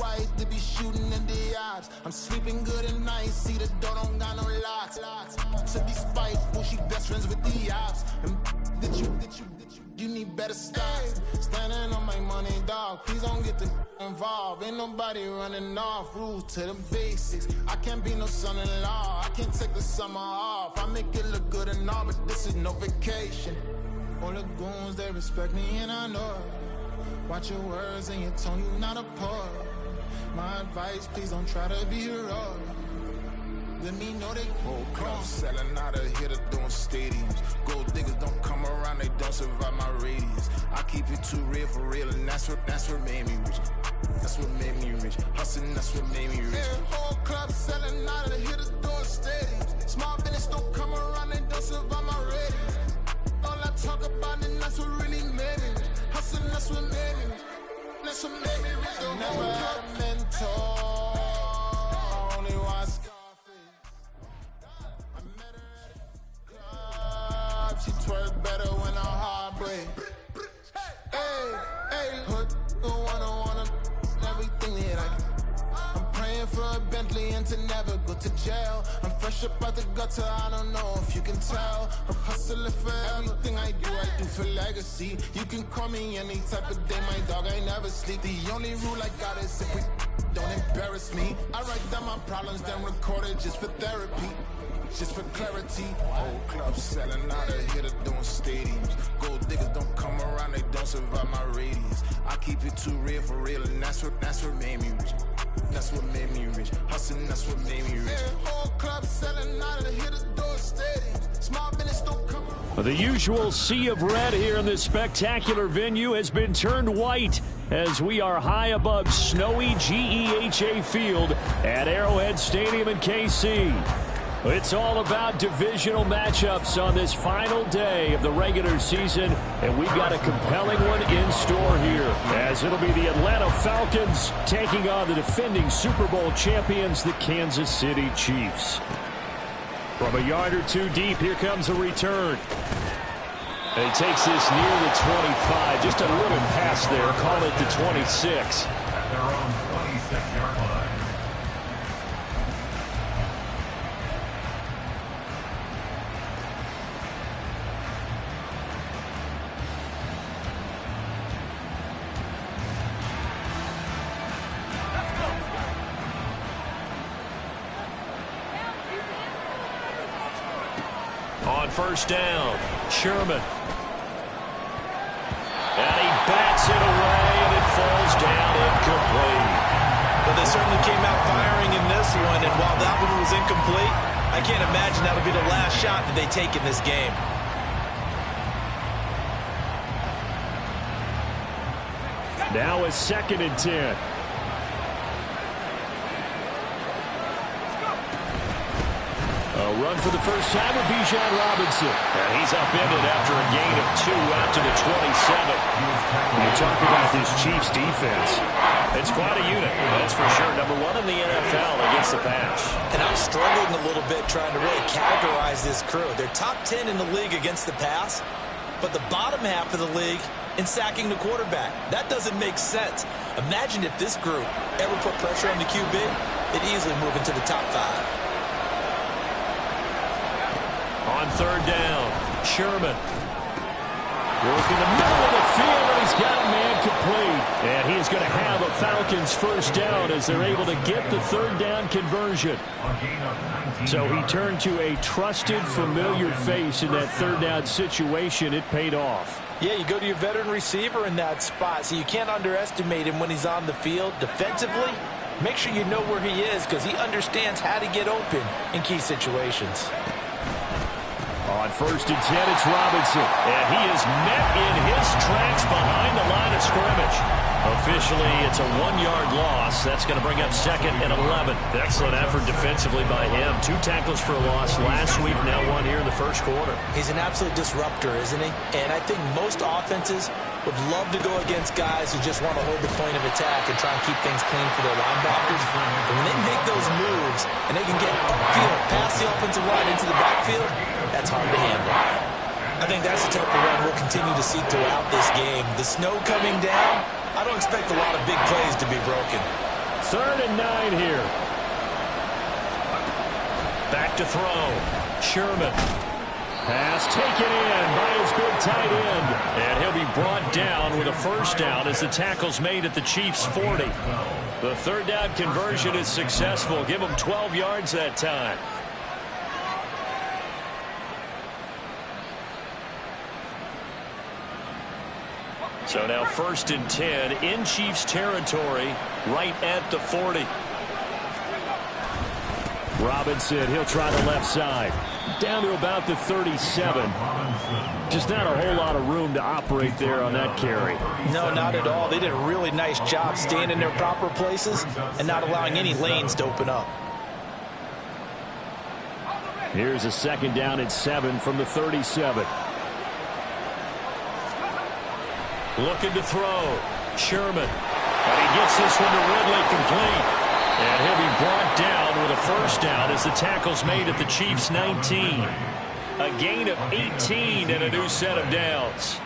white, they be shooting in the eyes. I'm sleeping good at night, see the door don't got no locks. To be spiteful, she best friends with the ops. And you need better stop. Standing on my money, dog. Please don't get the involved. Ain't nobody running off. Rules to the basics. I can't be no son-in-law. I can't take the summer off. I make it look good and all, but this is no vacation. All the goons, they respect me and I know it. Watch your words and your tone, you not a poet. My advice, please don't try to be heroic. Let me know they whole club selling out of here to doing stadiums. Gold diggers don't come around, they don't survive my radius. I keep it too real for real, and that's what made me rich. That's what made me rich. Hustling, that's what made me rich. Yeah, whole club selling out of here to doing stadiums. Small business don't come around, they don't survive my radius. All I talk about, and that's what really made me rich. Hustling, that's what made me rich. That's what made me rich. I never had a mentor. Only one she twerk better when her heart break. Hey, hood, wanna everything that I can. I'm praying for a Bentley and to never go to jail. I'm fresh up out the gutter, I don't know if you can tell. I'm hustling for everything I do for legacy. You can call me any type of day, my dog, I never sleep. The only rule I got is if we don't embarrass me. I write down my problems, then record it just for therapy. Just for clarity, whole club selling out of here to doing stadiums. Gold diggers don't come around, they don't survive my radius. I keep it too real for real, and that's what made me rich. That's what made me rich. Hustling, that's what made me rich. Yeah, whole club selling out of here to doing stadiums. Small business don't come around. The usual sea of red here in this spectacular venue has been turned white as we are high above snowy GEHA Field at Arrowhead Stadium in KC. It's all about divisional matchups on this final day of the regular season, and we've got a compelling one in store here, as it'll be the Atlanta Falcons taking on the defending Super Bowl champions, the Kansas City Chiefs. From a yard or two deep, here comes a return. And he takes this near the 25, just a little pass there, call it the 26. At their own 26-yard line. On first down, Sherman. And he bats it away, and it falls down incomplete. Well, they certainly came out firing in this one, and while that one was incomplete, I can't imagine that'll be the last shot that they take in this game. Now it's 2nd and 10. A run for the first time with Bijan Robinson. And he's upended after a gain of 2 out to the 27. You talk about this Chiefs defense. It's quite a unit, that's for sure. Number 1 in the NFL against the pass. And I'm struggling a little bit trying to really categorize this crew. They're top 10 in the league against the pass, but the bottom half of the league in sacking the quarterback. That doesn't make sense. Imagine if this group ever put pressure on the QB, they'd easily move into the top 5. On third down, Sherman. Working the middle of the field, and he's got a man complete. And he is going to have a Falcons first down as they're able to get the third down conversion. So he turned to a trusted, familiar face in that third down situation. It paid off. Yeah, you go to your veteran receiver in that spot, so you can't underestimate him when he's on the field. Defensively, make sure you know where he is because he understands how to get open in key situations. On first and 10, it's Robinson. And he is met in his tracks behind the line of scrimmage. Officially, it's a 1-yard loss. That's going to bring up 2nd and 11. Excellent effort defensively by him. 2 tackles for a loss last week, now 1 here in the first quarter. He's an absolute disruptor, isn't he? And I think most offenses would love to go against guys who just want to hold the point of attack and try and keep things clean for their linebackers. But when they make those moves and they can get past the offensive line into the backfield, that's hard to handle. I think that's the type of run we'll continue to see throughout this game. The snow coming down, I don't expect a lot of big plays to be broken. 3rd and 9 here. Back to throw. Sherman. Pass taken in by his big tight end. And he'll be brought down with a first down as the tackle's made at the Chiefs' 40. The 3rd down conversion is successful. Give them 12 yards that time. So now 1st and 10 in Chiefs territory right at the 40. Robinson, he'll try the left side. Down to about the 37. Just not a whole lot of room to operate there on that carry. No, not at all. They did a really nice job staying in their proper places and not allowing any lanes to open up. Here's a 2nd down and 7 from the 37. Looking to throw. Sherman. And he gets this one to Ridley complete. And he'll be brought down with a first down as the tackle's made at the Chiefs' 19. A gain of 18 and a new set of downs.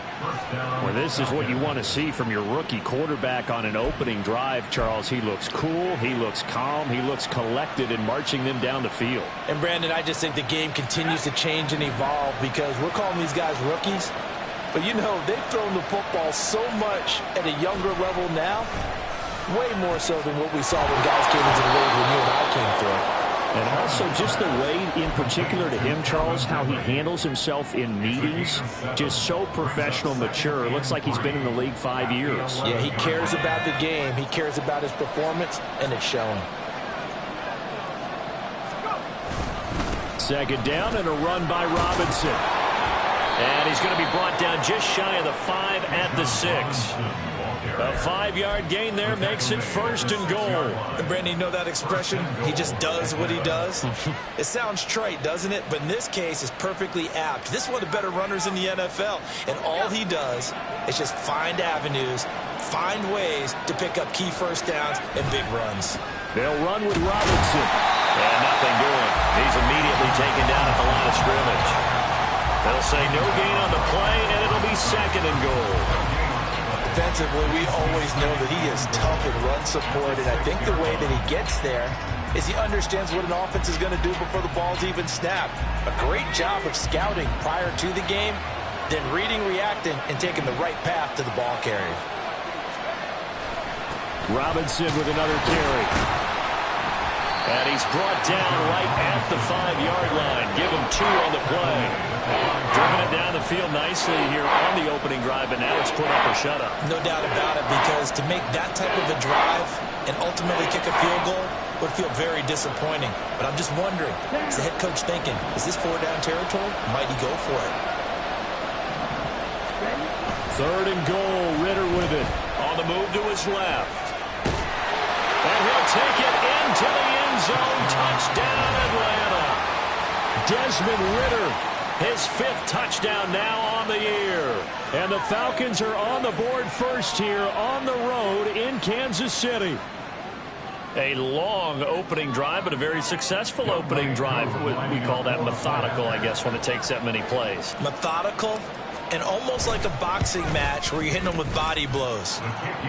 Well, this is what you want to see from your rookie quarterback on an opening drive, Charles. He looks cool, he looks calm, he looks collected in marching them down the field. And, Brandon, I just think the game continues to change and evolve because we're calling these guys rookies. But, you know, they've thrown the football so much at a younger level now. Way more so than what we saw when guys came into the league when you and I came through. And also just the way, in particular to him, Charles, how he handles himself in meetings. Just so professional, mature. It looks like he's been in the league 5 years. Yeah, he cares about the game. He cares about his performance, and it's showing. 2nd down and a run by Robinson. And he's going to be brought down just shy of the 5 at the 6. A 5-yard gain there makes it 1st and goal. And Brandon, you know that expression? He just does what he does. It sounds trite, doesn't it? But in this case, it's perfectly apt. This is one of the better runners in the NFL. And all he does is just find avenues, find ways to pick up key first downs and big runs. They'll run with Robinson. And nothing doing. He's immediately taken down at the line of scrimmage. They'll say no gain on the play, and it'll be 2nd and goal. Defensively, we always know that he is tough in run support, and I think the way that he gets there is he understands what an offense is going to do before the ball's even snapped. A great job of scouting prior to the game, then reading, reacting, and taking the right path to the ball carrier. Robinson with another carry. And he's brought down right at the 5-yard line. Give him 2 on the play. Driven it down the field nicely here on the opening drive, but now it's put up or shut up. No doubt about it, because to make that type of a drive and ultimately kick a field goal would feel very disappointing. But I'm just wondering, is the head coach thinking, is this 4-down territory? Might he go for it? 3rd and goal, Ritter with it. On the move to his left. And he'll take it into the end zone. Touchdown, Atlanta. Desmond Ritter, his 5th touchdown now on the year. And the Falcons are on the board first here on the road in Kansas City. A long opening drive, but a very successful opening drive. We call that methodical, I guess, when it takes that many plays. Methodical and almost like a boxing match where you're hitting them with body blows.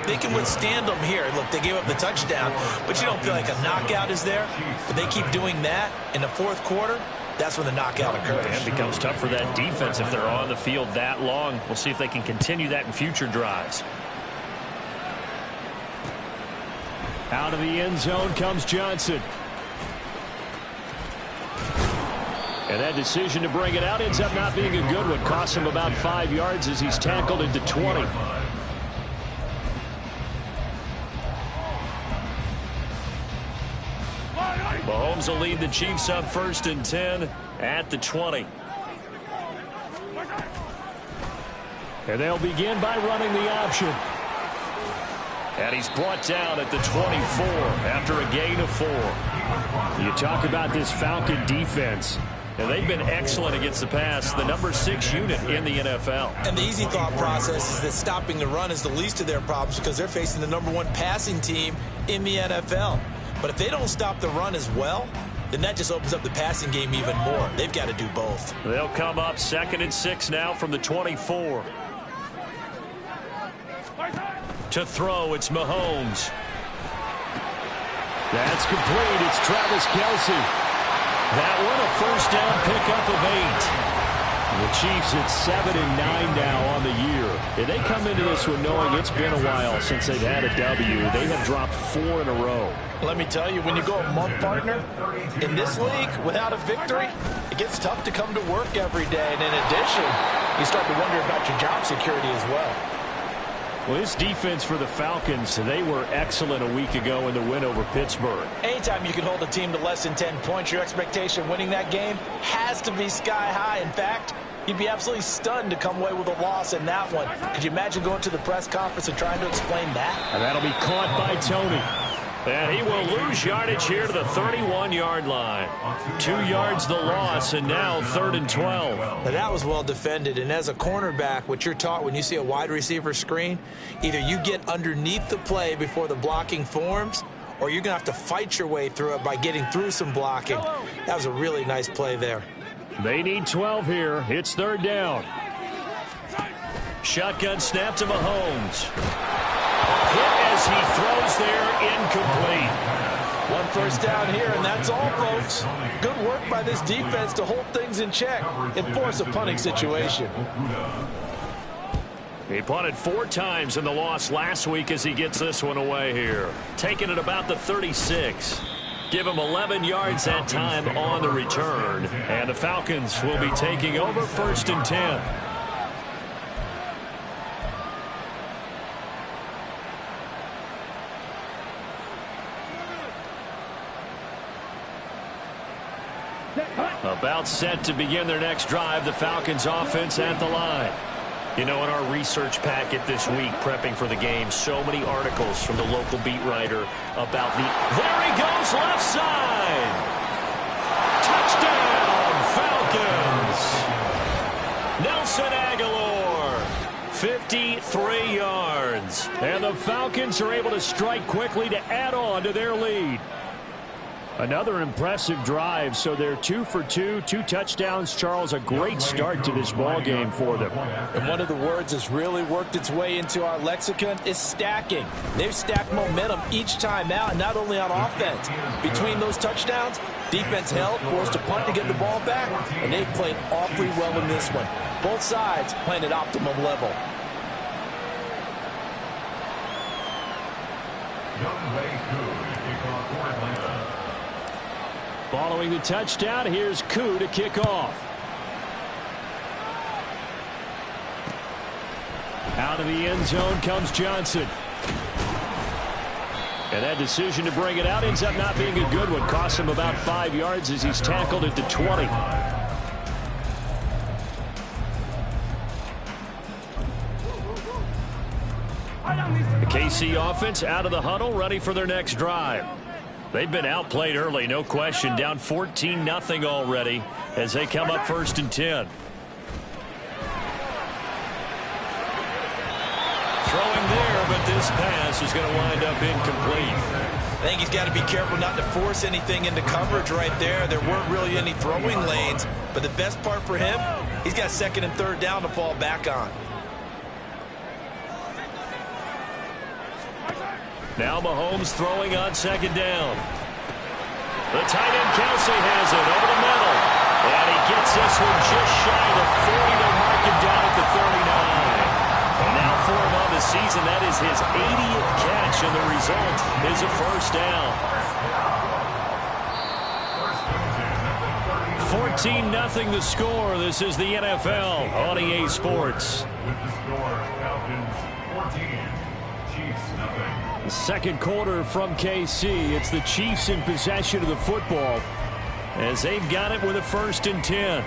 They can withstand them here. Look, they gave up the touchdown, but you don't feel like a knockout is there. But they keep doing that in the 4th quarter. That's when the knockout occurs. And it becomes tough for that defense if they're on the field that long. We'll see if they can continue that in future drives. Out of the end zone comes Johnson. And that decision to bring it out ends up not being a good one. Costs him about 5 yards as he's tackled into 20. Mahomes will lead the Chiefs up 1st and 10 at the 20. And they'll begin by running the option. And he's brought down at the 24 after a gain of 4. You talk about this Falcon defense. And they've been excellent against the pass, the number 6 unit in the NFL. And the easy thought process is that stopping the run is the least of their problems because they're facing the number 1 passing team in the NFL. But if they don't stop the run as well, then that just opens up the passing game even more. They've got to do both. They'll come up 2nd and 6 now from the 24. To throw, it's Mahomes. That's complete. It's Travis Kelce. That one a first down pickup of 8. The Chiefs at 7-9 now on the year. And they come into this one knowing it's been a while since they've had a W. They have dropped 4 in a row. Let me tell you, when you go a month partner in this league without a victory, it gets tough to come to work every day. And in addition, you start to wonder about your job security as well. Well, this defense for the Falcons, they were excellent a week ago in the win over Pittsburgh. Anytime you can hold a team to less than 10 points, your expectation of winning that game has to be sky high. In fact, you'd be absolutely stunned to come away with a loss in that one. Could you imagine going to the press conference and trying to explain that? And that'll be caught by Tony. And he will lose yardage here to the 31-yard line. 2 yards the loss, and now 3rd and 12. Now that was well defended, and as a cornerback, what you're taught when you see a wide receiver screen, either you get underneath the play before the blocking forms, or you're going to have to fight your way through it by getting through some blocking. That was a really nice play there. They need 12 here. It's 3rd down. Shotgun snap to Mahomes. Hit as he throws there, incomplete. 1 first down here, and that's all, folks. Good work by this defense to hold things in check and force a punting situation. He punted 4 times in the loss last week as he gets this one away here. Taking it about the 36. Give him 11 yards that time on the return. And the Falcons will be taking over 1st and 10. About set to begin their next drive, the Falcons offense at the line. You know, in our research packet this week, prepping for the game, so many articles from the local beat writer about the... There he goes, left side! Touchdown, Falcons! Nelson Aguilar, 53 yards. And the Falcons are able to strike quickly to add on to their lead. Another impressive drive, so they're 2 for 2, 2 touchdowns. Charles, a great start to this ball game for them. And one of the words that's really worked its way into our lexicon is stacking. They've stacked momentum each time out, not only on offense. Between those touchdowns, defense held, forced a punt to get the ball back, and they've played awfully well in this one. Both sides playing at optimum level. Following the touchdown, here's Koo to kick off. Out of the end zone comes Johnson. And that decision to bring it out ends up not being a good one. Costs him about 5 yards as he's tackled at the 20. The KC offense out of the huddle, ready for their next drive. They've been outplayed early, no question. Down 14-0 already as they come up 1st and 10. Throwing there, but this pass is going to wind up incomplete. I think he's got to be careful not to force anything into coverage right there. There weren't really any throwing lanes, but the best part for him, he's got 2nd and 3rd down to fall back on. Now Mahomes throwing on 2nd down. The tight end Kelce has it over the middle. And he gets this one just shy of the 40. They'll mark him down at the 39. And now for him on the season, that is his 80th catch, and the result is a 1st down. 14-0 the score. This is the NFL on EA Sports. With the score, Falcons 14, Chiefs nothing. The 2nd quarter from KC. It's the Chiefs in possession of the football as they've got it with a 1st and 10.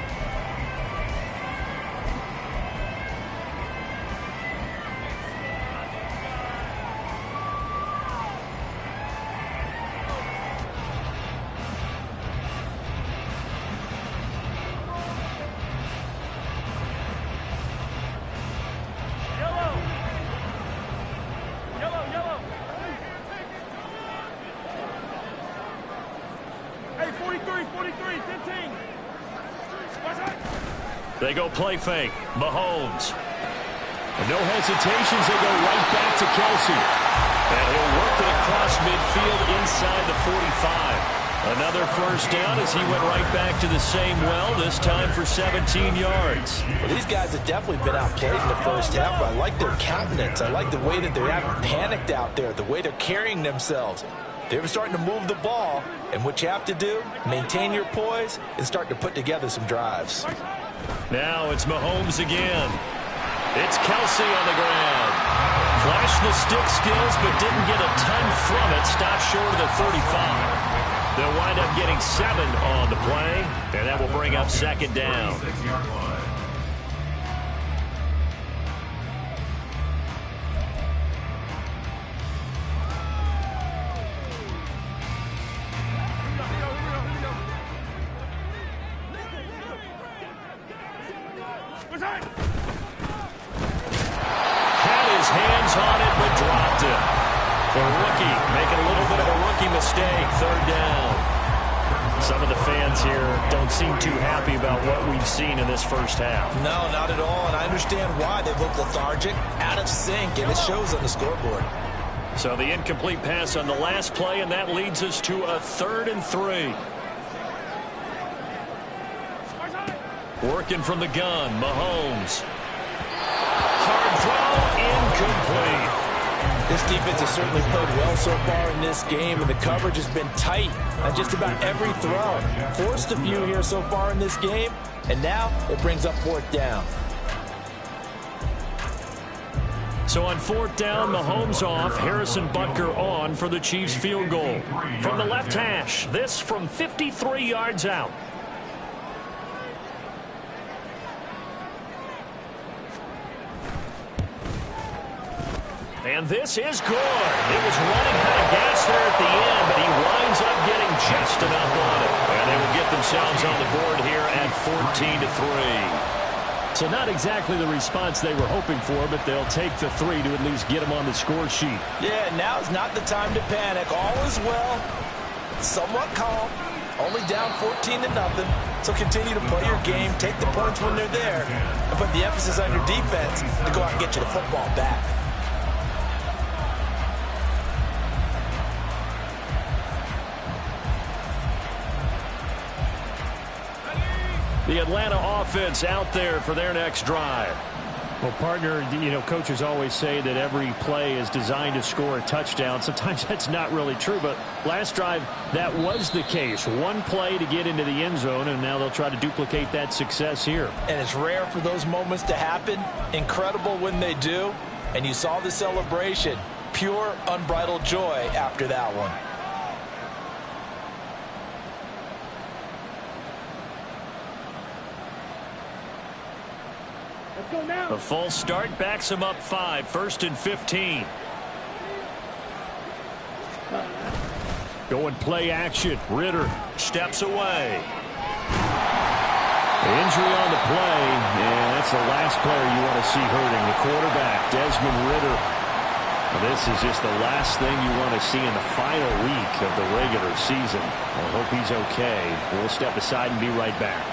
They go play fake. Mahomes. And no hesitations. They go right back to Kelce. And he'll work it across midfield inside the 45. Another first down as he went right back to the same well, this time for 17 yards. Well, these guys have definitely been outplayed in the first half, but I like their countenance. I like the way that they haven't panicked out there, the way they're carrying themselves. They're starting to move the ball, and what you have to do, maintain your poise and start to put together some drives. Now it's Mahomes again. It's Kelsey on the ground. Flashed the stick skills, but didn't get a ton from it. Stopped short of the 35. They'll wind up getting 7 on the play, and that will bring up second down. Had his hands on it, but dropped it. The rookie making a little bit of a rookie mistake, third down. Some of the fans here don't seem too happy about what we've seen in this first half. No, not at all, and I understand why. They look lethargic, out of sync, and it shows on the scoreboard. So the incomplete pass on the last play, and that leads us to a 3rd and 3. Working from the gun, Mahomes. Hard throw, incomplete. This defense has certainly played well so far in this game, and the coverage has been tight on just about every throw. Forced a few here so far in this game, and now it brings up 4th down. So on 4th down, Mahomes off, Harrison Butker on for the Chiefs field goal. From the left hash, this from 53 yards out. And this is good. It was running out of gas there at the end, but he winds up getting just enough on it. And they will get themselves on the board here at 14-3. So not exactly the response they were hoping for, but they'll take the 3 to at least get them on the score sheet. Yeah, now is not the time to panic. All is well, somewhat calm, only down 14-0. So continue to play your game, take the points when they're there, and put the emphasis on your defense to go out and get you the football back. The Atlanta offense out there for their next drive. Well, partner, coaches always say that every play is designed to score a touchdown. Sometimes that's not really true, but last drive, that was the case. One play to get into the end zone, and now they'll try to duplicate that success here. And it's rare for those moments to happen. Incredible when they do. And you saw the celebration. Pure, unbridled joy after that one. A false start backs him up 5, 1st and 15. Going play action. Ritter steps away. Injury on the play, and that's the last player you want to see hurting. The quarterback, Desmond Ritter. This is just the last thing you want to see in the final week of the regular season. I hope he's okay. We'll step aside and be right back.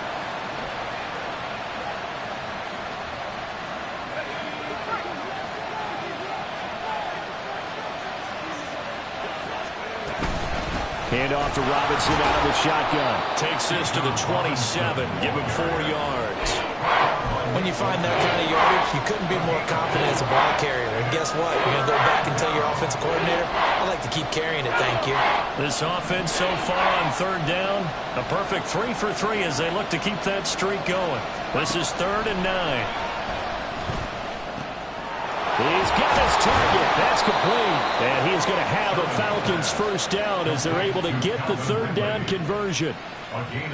Hand off to Robinson out of the shotgun. Takes this to the 27. Give him 4 yards. When you find that kind of yardage, you couldn't be more confident as a ball carrier. And guess what? You're going to go back and tell your offensive coordinator, I'd like to keep carrying it, thank you. This offense so far on 3rd down, a perfect 3 for 3 as they look to keep that streak going. This is 3rd and 9. He's got his target. That's complete. And he's going to have a Falcons first down as they're able to get the 3rd down conversion.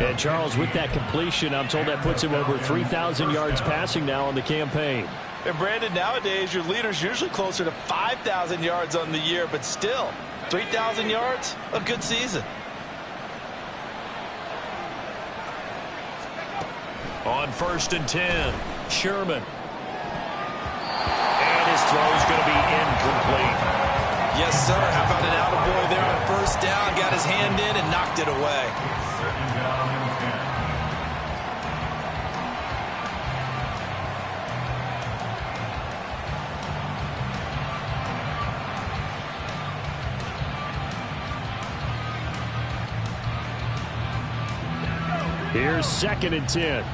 And Charles, with that completion, I'm told that puts him over 3,000 yards passing now on the campaign. And Brandon, nowadays your leader's usually closer to 5,000 yards on the year, but still, 3,000 yards, a good season. On 1st and 10, Sherman. His throw is going to be incomplete. Yes, sir. How about an attaboy there on 1st down? Got his hand in and knocked it away. Here's 2nd and 10.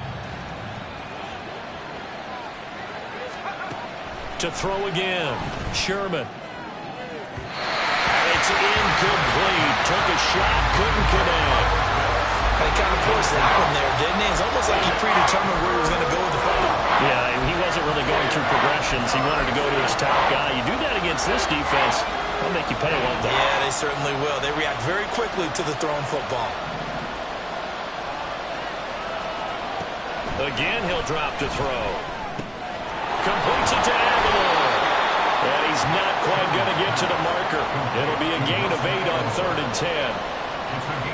To throw again, Sherman. And it's incomplete. Took a shot, couldn't connect. He kind of forced that one there, didn't he? It's almost like he predetermined where he was going to go with the football. Yeah, he wasn't really going through progressions. He wanted to go to his top guy. You do that against this defense, they'll make you pay, won't they? Yeah, they certainly will. They react very quickly to the thrown football. Again, he'll drop to throw. Completes it to Aguilar. And he's not quite going to get to the marker. It'll be a gain of 8 on 3rd and 10.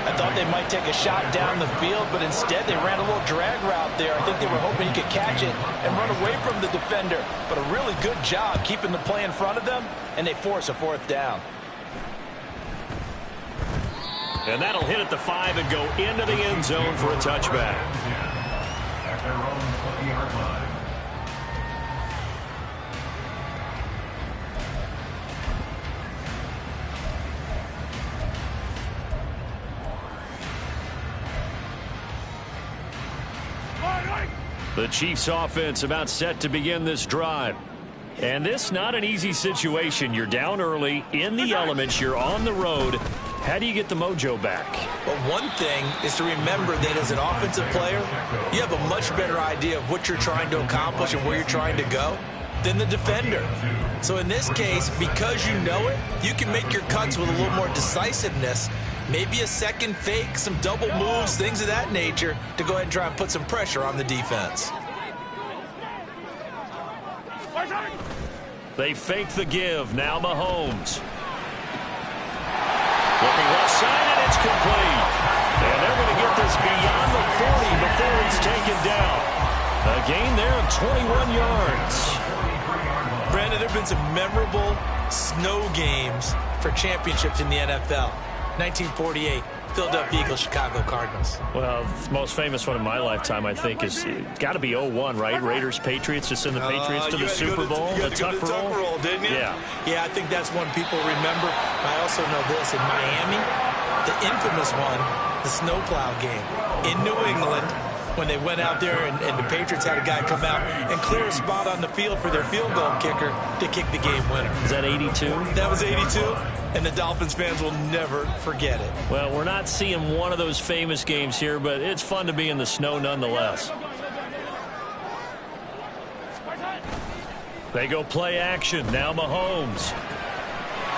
I thought they might take a shot down the field, but instead they ran a little drag route there. I think they were hoping he could catch it and run away from the defender. But a really good job keeping the play in front of them, and they force a 4th down. And that'll hit at the 5 and go into the end zone for a touchback. At their own 20-yard line. The Chiefs offense about set to begin this drive. And this not an easy situation. You're down early, in the elements, you're on the road. How do you get the mojo back? Well, one thing is to remember that as an offensive player, you have a much better idea of what you're trying to accomplish and where you're trying to go than the defender. So in this case, because you know it, you can make your cuts with a little more decisiveness. Maybe a second fake, some double moves, things of that nature to go ahead and try and put some pressure on the defense. They fake the give. Now Mahomes. Looking left side, and it's complete. And they're going to get this beyond the 40 before it's taken down. A gain there of 21 yards. Brandon, there have been some memorable snow games for championships in the NFL. 1948, Philadelphia Eagles, Chicago Cardinals. Well, the most famous one in my lifetime, I think, is got to be 01, right? Raiders, Patriots, to send the Patriots to the Super Bowl. You had to go to the Tuck roll, didn't you? Yeah. Yeah, I think that's one people remember. I also know this. In Miami, the infamous one, the snowplow game. In New England, when they went out there and the Patriots had a guy come out and clear a spot on the field for their field goal kicker to kick the game winner. Is that 82? That was 82, and the Dolphins fans will never forget it. Well, we're not seeing one of those famous games here, but it's fun to be in the snow nonetheless. They go play action. Now Mahomes.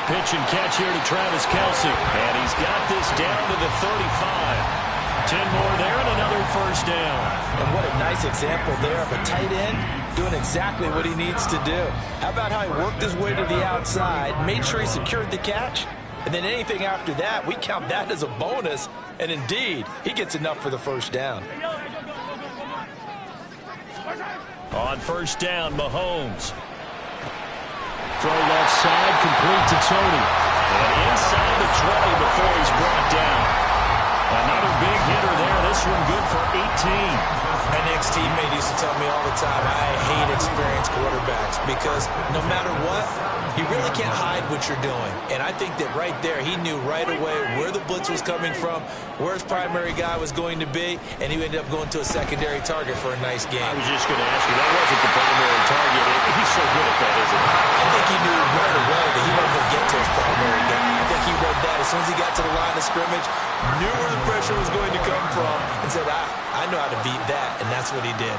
Pitch and catch here to Travis Kelce. And he's got this down to the 35. 10 more there and another first down. And what a nice example there of a tight end doing exactly what he needs to do. How about how he worked his way to the outside, made sure he secured the catch, and then anything after that, we count that as a bonus. And indeed, he gets enough for the first down. On first down, Mahomes. Throw left side, complete to Tony. And inside the 20 before he's brought down. Another big hitter there. This one good for 18. An ex-teammate used to tell me all the time, I hate experienced quarterbacks because no matter what, you really can't hide what you're doing. And I think that right there, he knew right away where the blitz was coming from, where his primary guy was going to be, and he ended up going to a secondary target for a nice game. I was just going to ask you, that wasn't the primary target. He's so good at that, isn't he? I think he knew right away that he wasn't going to get to his primary guy. I think he read that as soon as he got to the line of scrimmage, knew where the pressure was going to come from, and said, I know how to beat that, and that's what he did.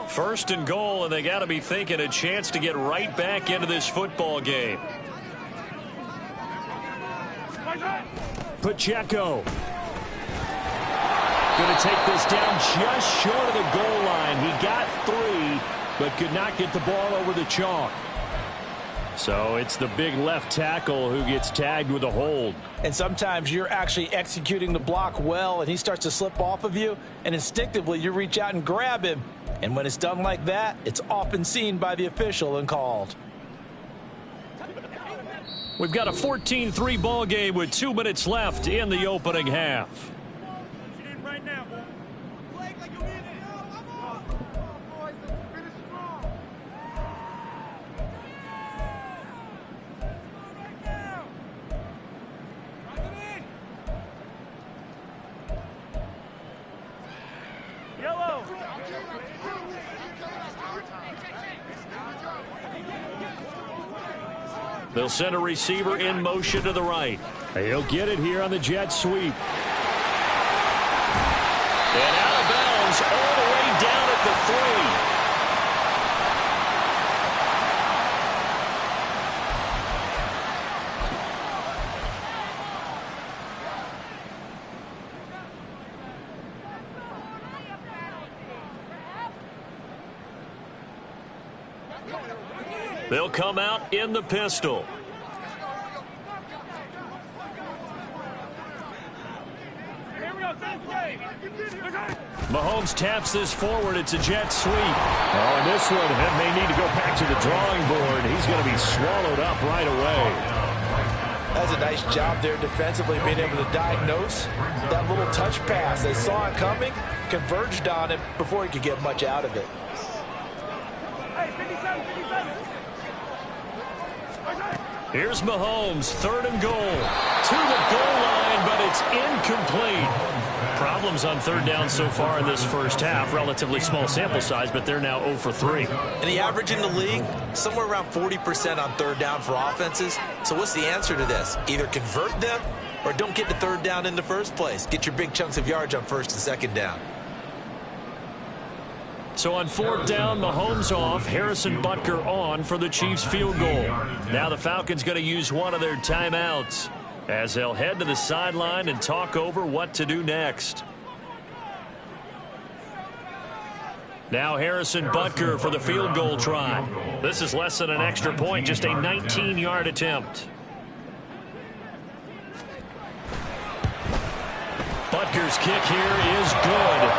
First and goal, and they got to be thinking a chance to get right back into this football game. Pacheco. Going to take this down just short of the goal line. He got 3, but could not get the ball over the chalk. So it's the big left tackle who gets tagged with a hold. And sometimes you're actually executing the block well, and he starts to slip off of you, and instinctively you reach out and grab him. And when it's done like that, it's often seen by the official and called. We've got a 14-3 ball game with 2 minutes left in the opening half. They'll send a receiver in motion to the right. He'll get it here on the jet sweep. And out of bounds all the way down at the 3. They'll come out in the pistol. Mahomes taps this forward. It's a jet sweep. Oh, and this one may need to go back to the drawing board. He's going to be swallowed up right away. That's a nice job there defensively, being able to diagnose that little touch pass. They saw it coming, converged on it before he could get much out of it. Here's Mahomes, 3rd and goal. To the goal line, but it's incomplete. Problems on 3rd down so far in this first half. Relatively small sample size, but they're now 0 for 3. And the average in the league, somewhere around 40% on 3rd down for offenses. So what's the answer to this? Either convert them or don't get to 3rd down in the first place. Get your big chunks of yards on 1st and 2nd down. So on 4th down, Mahomes off, Harrison Butker on for the Chiefs field goal. Now the Falcons going to use one of their timeouts as they'll head to the sideline and talk over what to do next. Now Harrison Butker for the field goal try. This is less than an extra point, just a 19-yard attempt. Butker's kick here is good.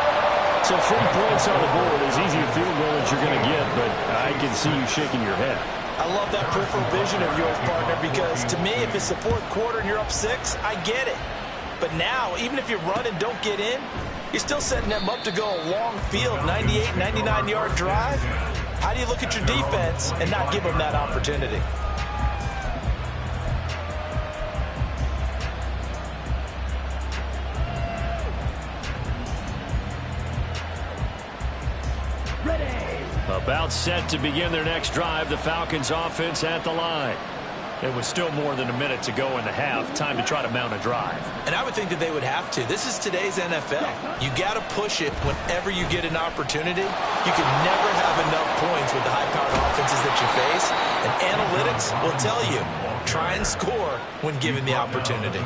So 3 points on the board, as easy a field goal as you're going to get, but I can see you shaking your head. I love that peripheral vision of yours, partner, because to me, if it's the 4th quarter and you're up 6, I get it. But now, even if you run and don't get in, you're still setting them up to go a long field, 98, 99-yard drive. How do you look at your defense and not give them that opportunity? About set to begin their next drive, the Falcons offense at the line. It was still more than a minute to go in the half. Time to try to mount a drive. And I would think that they would have to. This is today's NFL. You got to push it whenever you get an opportunity. You can never have enough points with the high-powered offenses that you face. And analytics will tell you, try and score when given the opportunity.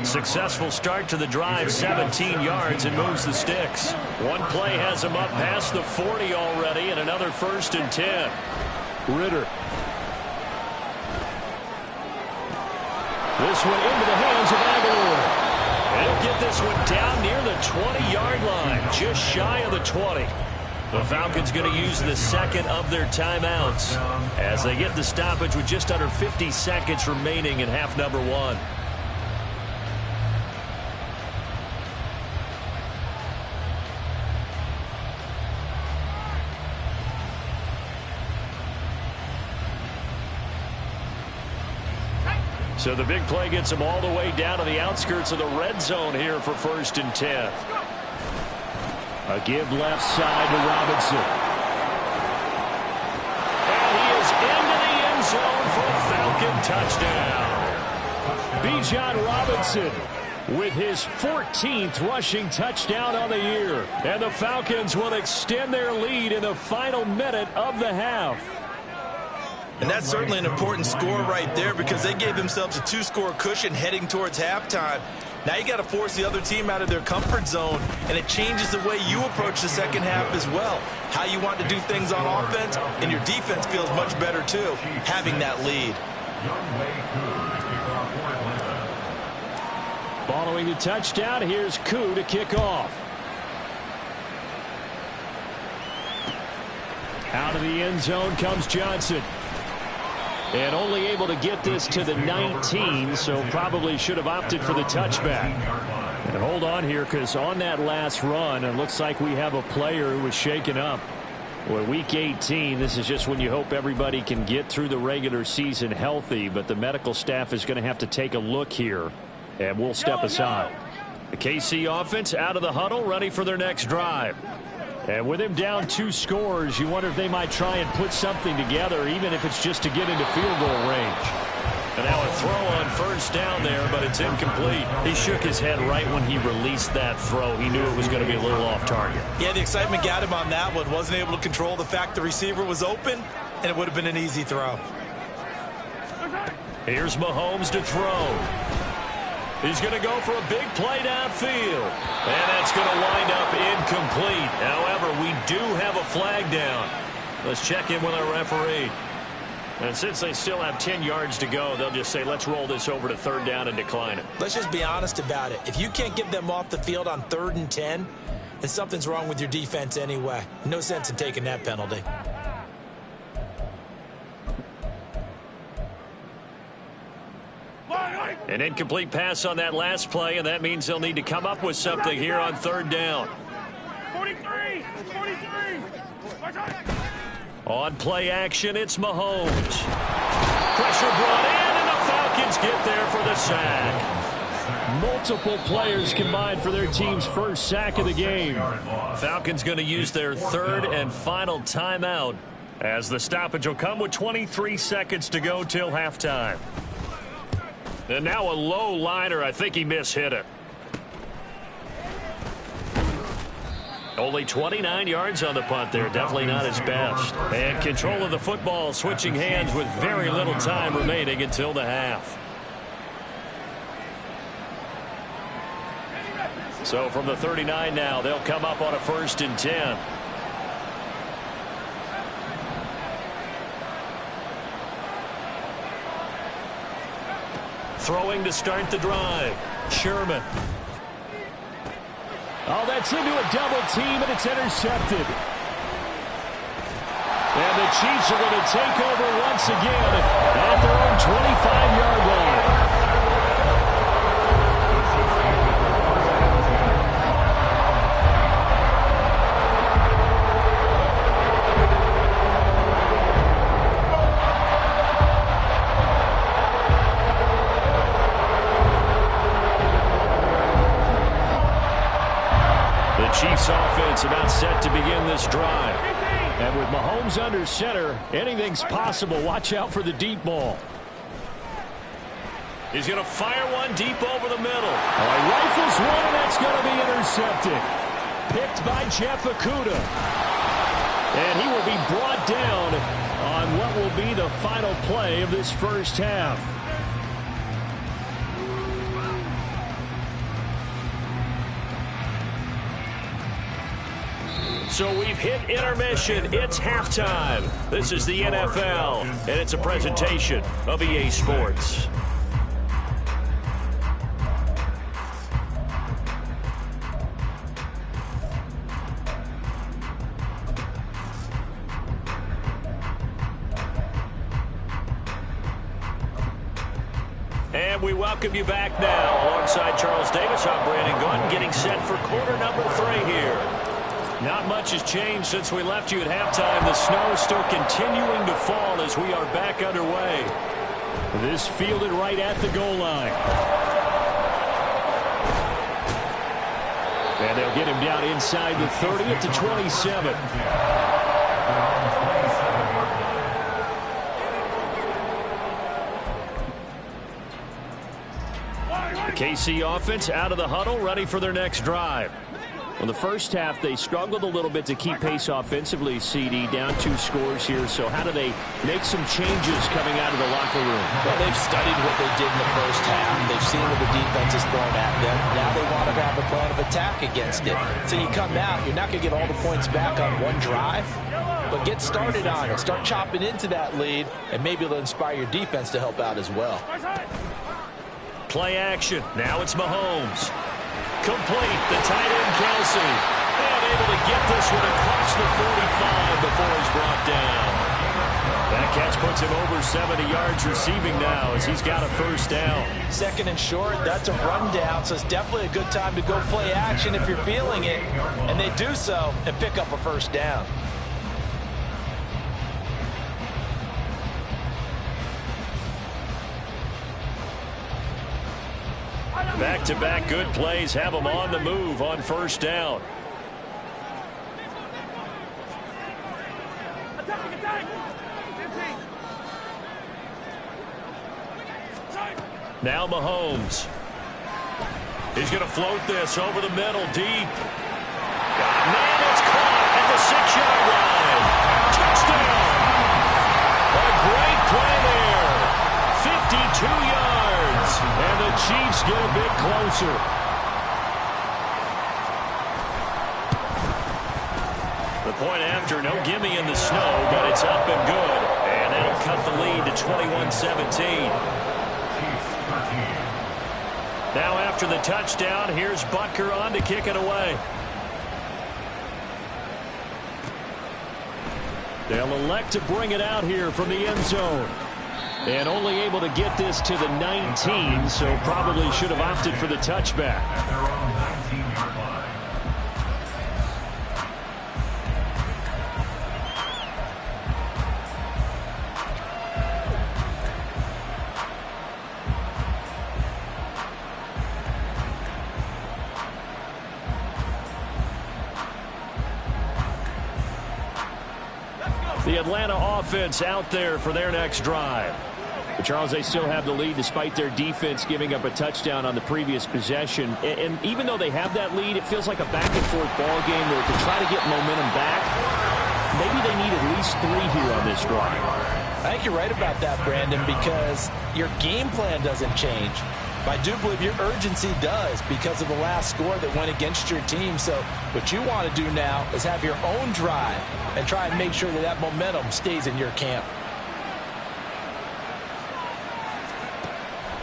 Successful start to the drive, 17 yards, and moves the sticks. One play has him up past the 40 already, and another 1st and 10. Ritter. This one into the hands of Aguilar. And he'll get this one down near the 20-yard line, just shy of the 20. The Falcons going to use the 2nd of their timeouts as they get the stoppage with just under 50 seconds remaining in half number 1. So the big play gets them all the way down to the outskirts of the red zone here for 1st and 10. A give left side to Robinson. And he is into the end zone for a Falcon touchdown. Bijan Robinson with his 14th rushing touchdown on the year. And the Falcons will extend their lead in the final minute of the half. And that's certainly an important score right there because they gave themselves a 2-score cushion heading towards halftime. Now you got to force the other team out of their comfort zone, and it changes the way you approach the second half as well. How you want to do things on offense, and your defense feels much better too, having that lead. Following the touchdown, here's Koo to kick off. Out of the end zone comes Johnson. And only able to get this to the 19, so probably should have opted for the touchback. And hold on here, because on that last run, it looks like we have a player who was shaken up. Well, week 18, this is just when you hope everybody can get through the regular season healthy, but the medical staff is going to have to take a look here, and we'll step aside. The KC offense out of the huddle, ready for their next drive. And with him down 2 scores, you wonder if they might try and put something together, even if it's just to get into field goal range. And now a throw on first down there, but it's incomplete. He shook his head right when he released that throw. He knew it was going to be a little off target. Yeah, the excitement got him on that one. Wasn't able to control the fact the receiver was open, and it would have been an easy throw. Here's Mahomes to throw. He's going to go for a big play downfield. And that's going to wind up incomplete. However, we do have a flag down. Let's check in with our referee. And since they still have 10 yards to go, they'll just say, let's roll this over to 3rd down and decline it. Let's just be honest about it. If you can't get them off the field on 3rd and 10, then something's wrong with your defense anyway. No sense in taking that penalty. An incomplete pass on that last play, and that means they'll need to come up with something here on 3rd down. 43! On play action, it's Mahomes. Pressure brought in, and the Falcons get there for the sack. Multiple players combined for their team's first sack of the game. Falcons going to use their 3rd and final timeout, as the stoppage will come with 23 seconds to go till halftime. And now a low liner. I think he mishit it. Only 29 yards on the punt there. Definitely not his best. And control of the football switching hands with very little time remaining until the half. So from the 39 now, they'll come up on a 1st and 10. Throwing to start the drive. Sherman. Oh, that's into a double team, and it's intercepted. And the Chiefs are going to take over once again at their own 25-yard line. Chiefs offense about set to begin this drive. And with Mahomes under center, anything's possible. Watch out for the deep ball. He's going to fire one deep over the middle. He rifles one, and that's going to be intercepted. Picked by Jeff Okudah. And he will be brought down on what will be the final play of this first half. So we've hit intermission. It's halftime. This is the NFL, and it's a presentation of EA Sports. And we welcome you back now. Alongside Charles Davis, I'm Brandon Gunn, getting set for quarter number 3 here. Not much has changed since we left you at halftime. The snow is still continuing to fall as we are back underway. This fielded right at the goal line. And they'll get him down inside the 30 at the 27. The KC offense out of the huddle, ready for their next drive. Well, the first half, they struggled a little bit to keep pace offensively, CD, down 2 scores here. So how do they make some changes coming out of the locker room? Well, they've studied what they did in the first half. They've seen what the defense has thrown at them. Now they want to have a plan of attack against it. So you come out, you're not going to get all the points back on one drive, but get started on it. Start chopping into that lead, and maybe it'll inspire your defense to help out as well. Play action. Now it's Mahomes. Complete. The tight end, Kelsey. And able to get this one across the 45 before he's brought down. That catch puts him over 70 yards receiving now as he's got a first down. 2nd and short, that's a rundown, so it's definitely a good time to go play action if you're feeling it. And they do so and pick up a first down. Back-to-back good plays have them on the move on first down. Now Mahomes. He's going to float this over the middle, deep. Man, it's caught at the 6-yard line. Touchdown. A great play there. 52 yards. And the Chiefs get a bit closer. The point after, no gimme in the snow, but it's up and good. And that'll cut the lead to 21-17. Now after the touchdown, here's Butker on to kick it away. They'll elect to bring it out here from the end zone. And only able to get this to the 19, so probably should have opted for the touchback. At their own 19-yard line. The Atlanta offense out there for their next drive. But Charles, they still have the lead despite their defense giving up a touchdown on the previous possession. And even though they have that lead, it feels like a back-and-forth ball game where to try to get momentum back, maybe they need at least 3 here on this drive. I think you're right about that, Brandon, because your game plan doesn't change. But I do believe your urgency does because of the last score that went against your team. So what you want to do now is have your own drive and try and make sure that that momentum stays in your camp.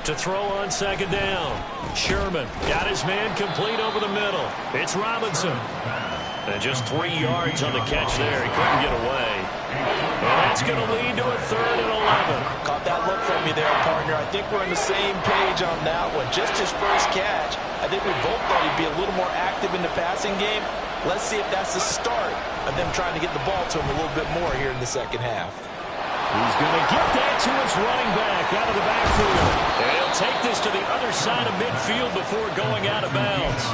To throw on second down. Sherman got his man complete over the middle. It's Robinson. And just 3 yards on the catch there. He couldn't get away. And that's going to lead to a 3rd and 11. Caught that look from me there, partner. I think we're on the same page on that one. Just his first catch. I think we both thought he'd be a little more active in the passing game. Let's see if that's the start of them trying to get the ball to him a little bit more here in the second half. He's going to get that to his running back out of the backfield. And he'll take this to the other side of midfield before going out of bounds.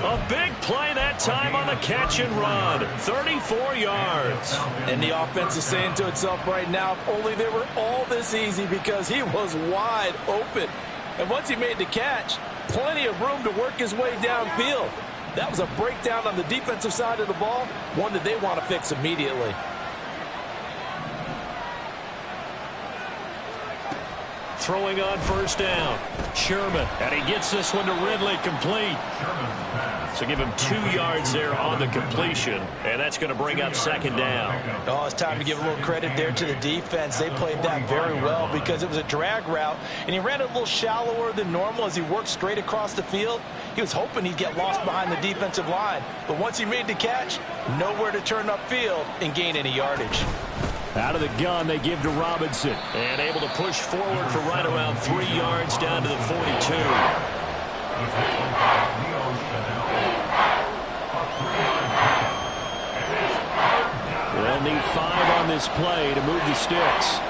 A big play that time on the catch and run. 34 yards. And the offense is saying to itself right now, if only they were all this easy, because he was wide open. And once he made the catch, plenty of room to work his way downfield. That was a breakdown on the defensive side of the ball, one that they want to fix immediately. Throwing on first down. Sherman. And he gets this one to Ridley complete. So give him 2 yards there on the completion. And that's going to bring up second down. Oh, it's time to give a little credit there to the defense. They played that very well because it was a drag route. And he ran it a little shallower than normal as he worked straight across the field. He was hoping he'd get lost behind the defensive line. But once he made the catch, nowhere to turn upfield and gain any yardage. Out of the gun, they give to Robinson. And able to push forward for right around 3 yards down to the 42. They'll need 5 on this play to move the sticks.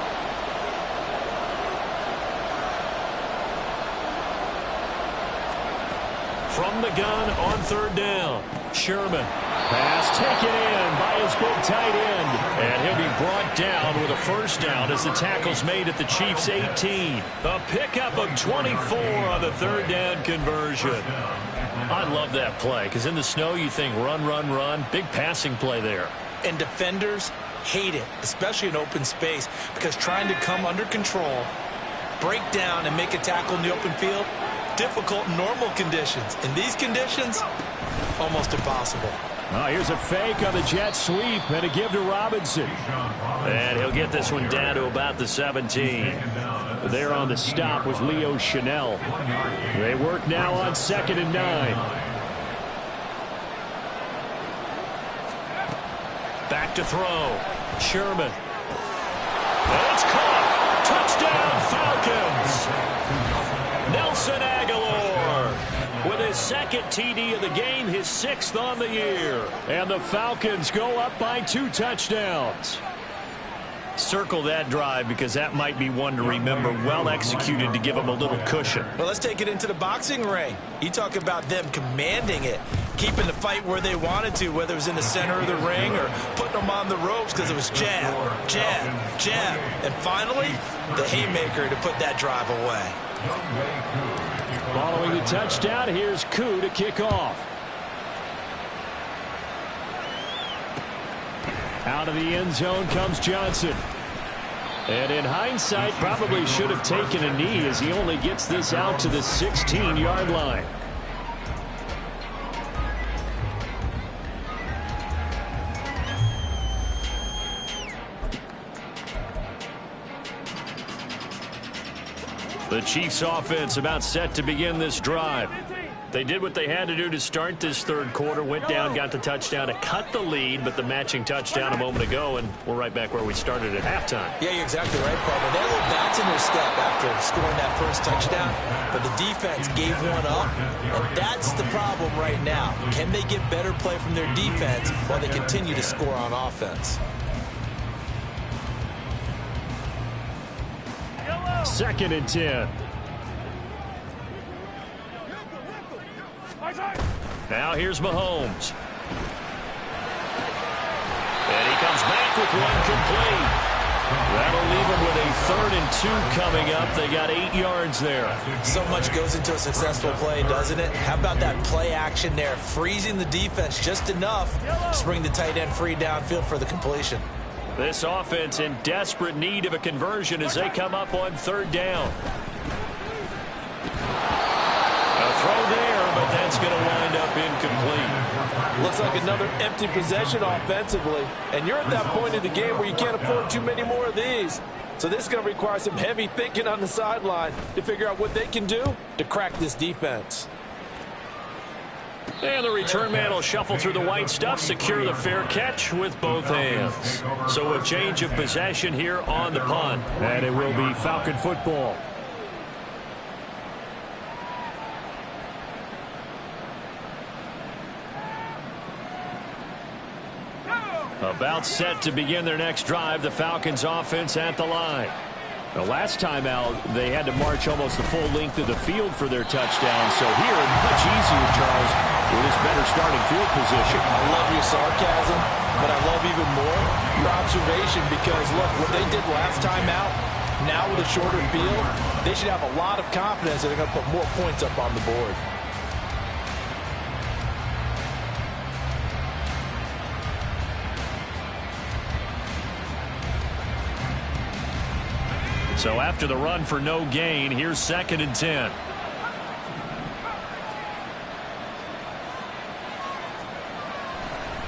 From the gun on third down. Sherman. Pass taken in by his big tight end. And he'll be brought down with a first down as the tackle's made at the Chiefs' 18. A pickup of 24 on the third down conversion. I love that play because in the snow you think run, run, run. Big passing play there. And defenders hate it, especially in open space, because trying to come under control, break down, and make a tackle in the open field, difficult in normal conditions. In these conditions, almost impossible. Oh, here's a fake on the jet sweep and a give to Robinson. And he'll get this one down to about the 17. There on the stop was Leo Chanel. They work now on 2nd and 9. Back to throw. Sherman. And it's caught. Touchdown, Falcons. Nelson Aguilar with his 2nd TD of the game, his 6th on the year. And the Falcons go up by 2 touchdowns. Circle that drive because that might be one to remember. Well executed to give them a little cushion. Well, let's take it into the boxing ring. You talk about them commanding it, keeping the fight where they wanted to, whether it was in the center of the ring or putting them on the ropes because it was jab, jab, jab. And finally, the haymaker to put that drive away. Following the touchdown, here's Koo to kick off. Out of the end zone comes Johnson. And in hindsight, probably should have taken a knee as he only gets this out to the 16-yard line. The Chiefs offense about set to begin this drive. They did what they had to do to start this third quarter, went down, got the touchdown to cut the lead, but the matching touchdown a moment ago, and we're right back where we started at halftime. Yeah, you're exactly right, Paul. They had a little bounce in their step after scoring that first touchdown, but the defense gave one up, and that's the problem right now. Can they get better play from their defense while they continue to score on offense? Second and 10. Now here's Mahomes. And he comes back with one complete. That'll leave him with a 3rd and 2 coming up. They got 8 yards there. So much goes into a successful play, doesn't it? How about that play action there? Freezing the defense just enough to bring the tight end free downfield for the completion. This offense in desperate need of a conversion as they come up on 3rd down. A throw there, but that's going to wind up incomplete. Looks like another empty possession offensively. And you're at that point in the game where you can't afford too many more of these. So this is going to require some heavy thinking on the sideline to figure out what they can do to crack this defense. And the return man will shuffle through the white stuff, secure the fair catch with both hands. So a change of possession here on the punt. And it will be Falcon football. About set to begin their next drive, the Falcons offense at the line. The last time out, they had to march almost the full length of the field for their touchdown. So here, much easier, Charles, with his better starting field position. I love your sarcasm, but I love even more your observation because, look, what they did last time out, now with a shorter field, they should have a lot of confidence that they're going to put more points up on the board. So after the run for no gain, here's 2nd and 10.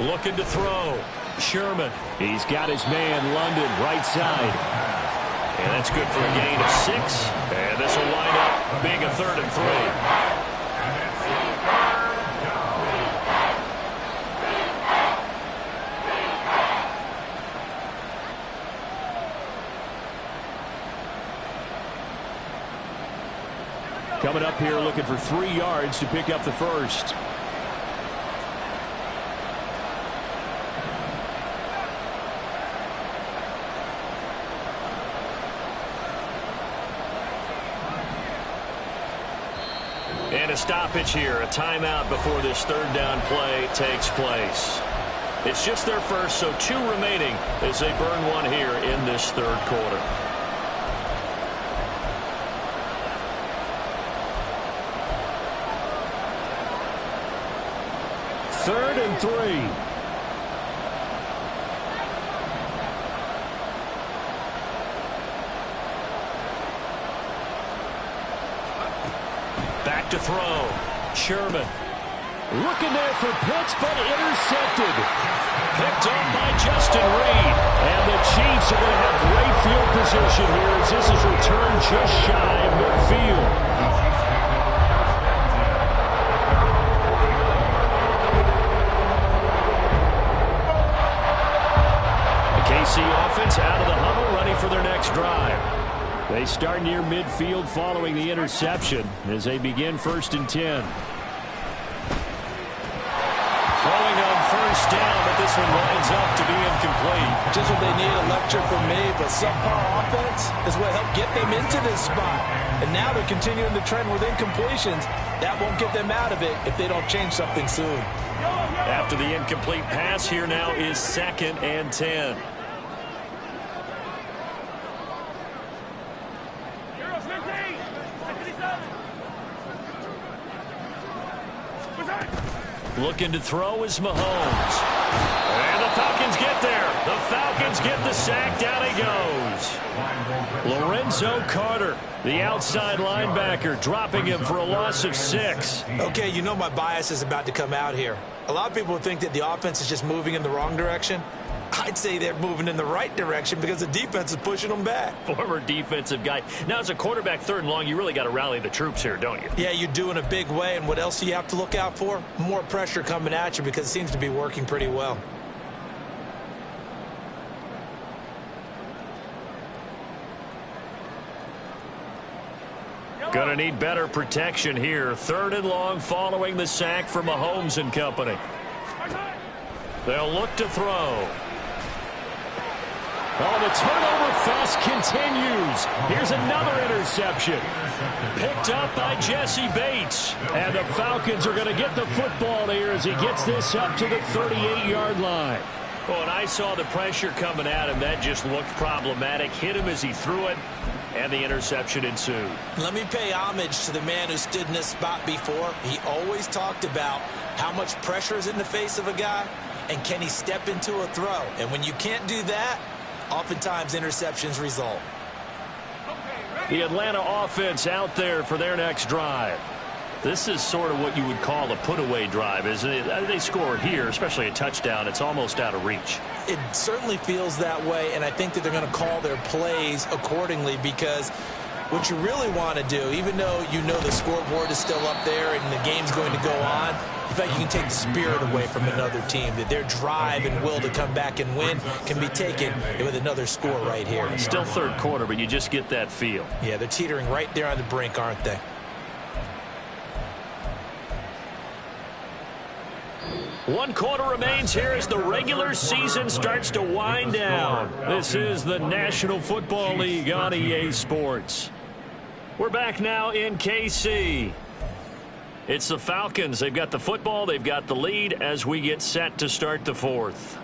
Looking to throw. Sherman. He's got his man, London, right side. And that's good for a gain of 6. And this will wind up being a 3rd and 3. Coming up here looking for 3 yards to pick up the first. And a stoppage here, a timeout before this 3rd down play takes place. It's just their first, so 2 remaining as they burn one here in this 3rd quarter. 3rd and 3. Back to throw. Sherman. Looking there for Pitts, but intercepted. Picked up by Justin Reed. And the Chiefs are going to have great field position here as this is returned just shy of midfield. KC offense out of the huddle, ready for their next drive. They start near midfield following the interception as they begin 1st and 10. Throwing on 1st down, but this this one winds up to be incomplete. Just what they need, a lecture from me, but subpar offense is what helped get them into this spot. And now they're continuing the trend with incompletions. That won't get them out of it if they don't change something soon. After the incomplete pass, here now is 2nd and 10. Looking to throw is Mahomes. And the Falcons get there. The Falcons get the sack. Down he goes. Lorenzo Carter, the outside linebacker, dropping him for a loss of 6. Okay, you know my bias is about to come out here. A lot of people think that the offense is just moving in the wrong direction. I'd say they're moving in the right direction because the defense is pushing them back. Former defensive guy. Now, as a quarterback, 3rd and long, you really got to rally the troops here, don't you? Yeah, you do in a big way. And what else do you have to look out for? More pressure coming at you because it seems to be working pretty well. Gonna need better protection here. 3rd and long following the sack for Mahomes and company. They'll look to throw. Oh, the turnover fest continues. Here's another interception. Picked up by Jesse Bates. And the Falcons are going to get the football here as he gets this up to the 38-yard line. Well, when I saw the pressure coming at him, that just looked problematic. Hit him as he threw it, and the interception ensued. Let me pay homage to the man who stood in this spot before. He always talked about how much pressure is in the face of a guy, and can he step into a throw? And when you can't do that, oftentimes interceptions result. The Atlanta offense out there for their next drive. This is sort of what you would call a put-away drive, isn't it? They score here, especially a touchdown. It's almost out of reach. It certainly feels that way, and I think that they're going to call their plays accordingly because what you really want to do, even though you know the scoreboard is still up there and the game's going to go on, in fact, you can take the spirit away from another team, that their drive and will to come back and win can be taken with another score right here. Still 3rd quarter, but you just get that feel. Yeah, they're teetering right there on the brink, aren't they? One quarter remains here as the regular season starts to wind down. This is the National Football League on EA Sports. We're back now in KC. It's the Falcons. They've got the football. They've got the lead as we get set to start the 4th.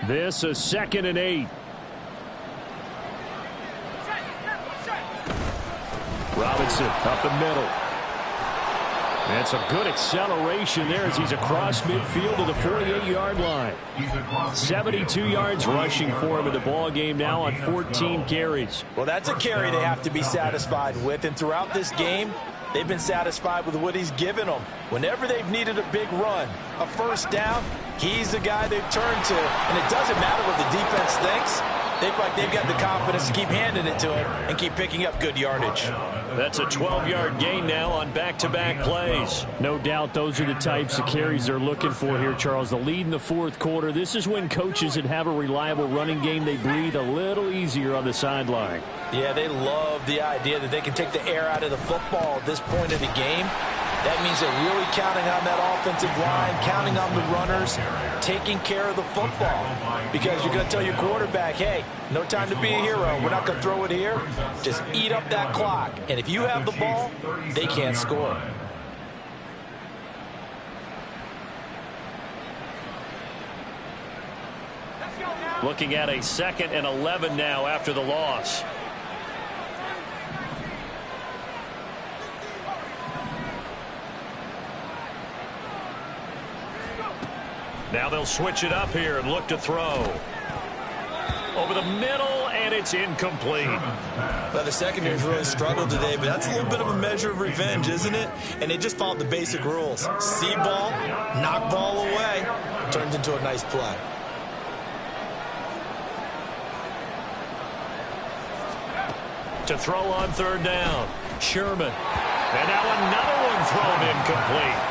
This is 2nd and 8. Robinson up the middle. And some good acceleration there as he's across midfield to the 48-yard line. 72 yards rushing for him in the ball game now on 14 carries. Well, that's a carry they have to be satisfied with. And throughout this game, they've been satisfied with what he's given them. Whenever they've needed a big run, a first down, he's the guy they've turned to. And it doesn't matter what the defense thinks. They've got the confidence to keep handing it to him and keep picking up good yardage. That's a 12-yard gain now on back-to-back plays. No doubt those are the types of carries they're looking for here, Charles. The lead in the 4th quarter. This is when coaches that have a reliable running game, they breathe a little easier on the sideline. Yeah, they love the idea that they can take the air out of the football at this point of the game. That means they're really counting on that offensive line, counting on the runners, taking care of the football. Because you're going to tell your quarterback, hey, no time to be a hero. We're not going to throw it here. Just eat up that clock. And if you have the ball, they can't score. Looking at a 2nd and 11 now after the loss. Now they'll switch it up here and look to throw. Over the middle, and it's incomplete. Well, the secondary's really struggled today, but that's a little bit of a measure of revenge, isn't it? And they just followed the basic rules. See ball, knock ball away, turns into a nice play. To throw on 3rd down. Sherman. And now another one thrown incomplete.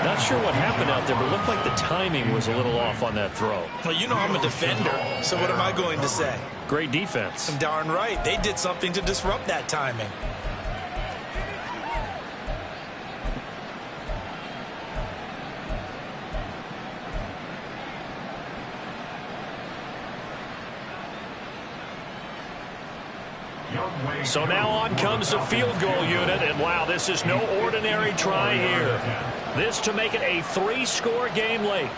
Not sure what happened out there, but it looked like the timing was a little off on that throw. Well, you know I'm a defender, so what am I going to say? Great defense. Darn right. They did something to disrupt that timing. So now on comes the field goal unit, and wow, this is no ordinary try here. This to make it a 3-score game late.